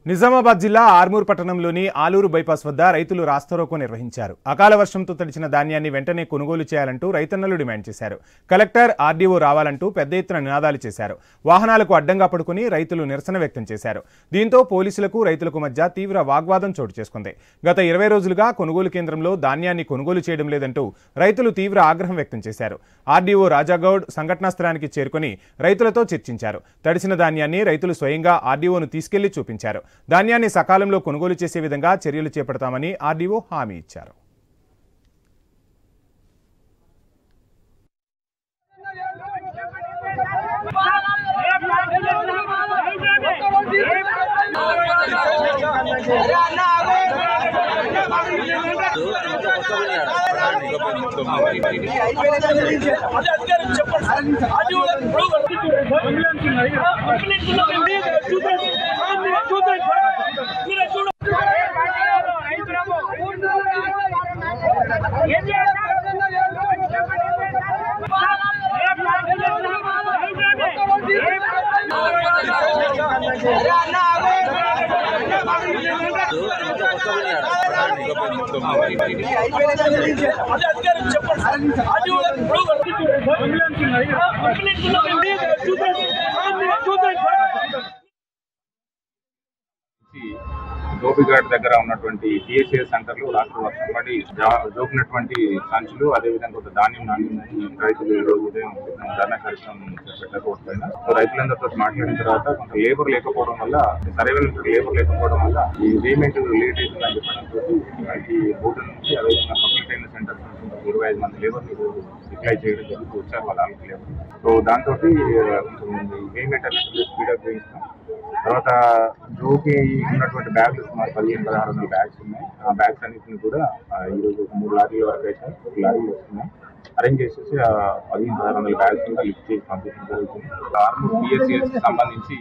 నిజామాబాద్ జిల్లా ఆర్మూర్ పట్టణంలోని ఆలూరు బైపాస్ వద్ద రైతులు రాస్తారోకో నిర్వహించారు. అకాల వర్షంతో తడిచిన ధాన్యాన్ని వెంటనే కొనుగోలు చేయాలంటూ రైతన్నలు డిమాండ్ చేశారు. కలెక్టర్, ఆర్డీఓ రావాలంటూ పెద్ద ఎత్తున నినాదాలు చేశారు. వాహనాలకు అడ్డంగా పడుకుని రైతులు నిరసన వ్యక్తం చేశారు. దీంతో పోలీసులకు రైతులకు మధ్య తీవ్ర వాగ్వాదం చోటు చేసుకుంది. గత 20 రోజులుగా కొనుగోలు కేంద్రంలో ధాన్యాన్ని కొనుగోలు చేయడం లేదంటూ రైతులు తీవ్ర ఆగ్రహం వ్యక్తం చేశారు. ఆర్డీఓ రాజాగౌడ్ సంఘటనా స్థలానికి చేరుకుని రైతులతో చర్చించారు. తడిసిన ధాన్యాన్ని రైతులు స్వయంగా ఆర్డీఓను తీసుకెళ్లి చూపించారు. ధాన్యాన్ని సకాలంలో కొనుగోలు చేసే విధంగా చర్యలు చేపడతామని ఆర్డీఓ హామీ ఇచ్చారు. గోపిఘాట్ దగ్గర ఉన్నటువంటి టీఎస్ఏ సెంటర్లో రాత్రి వర్షం పడి జోకినటువంటి సంచులు, అదేవిధంగా కొంత ధాన్యం నాణ్యమని రైతులు ఈ రోజు ఉదయం ధర్నా కార్యక్రమం చేపట్టారు రోడ్ పైన. రైతులందరితో మాట్లాడిన తర్వాత కొంత లేబర్ లేకపోవడం వల్ల, సరైన లేబర్ లేకపోవడం వల్ల ఈ పేమెంట్ లేట్ అవుతుందని చెప్పడంతో ఈ బోర్డు నుంచి, అదేవిధంగా పబ్లిక్ అయిన సెంటర్ నుంచి 25 మంది లేబర్ని రిప్లై చేయడం జరుగుతూ వచ్చారు వాళ్ళ లేబర్. సో దాంతో పేమెంట్ అనేది స్పీడప్ చేయిస్తాం. తర్వాత జోకి ఉన్నటువంటి బ్యాగ్లు సుమారు 1500-1600 బ్యాగ్స్ ఉన్నాయి. ఆ బ్యాగ్స్ అన్నింటినీ కూడా ఈరోజు ఒక 3 లారీల వరకు అయితే లారీలు వస్తున్నాయి. అరేంజ్ చేసేసి 1500-1600 బ్యాగ్స్ లిఫ్ట్ చేసి పంపించడం జరుగుతుంది. ఆర్మూర్ PSCS సంబంధించి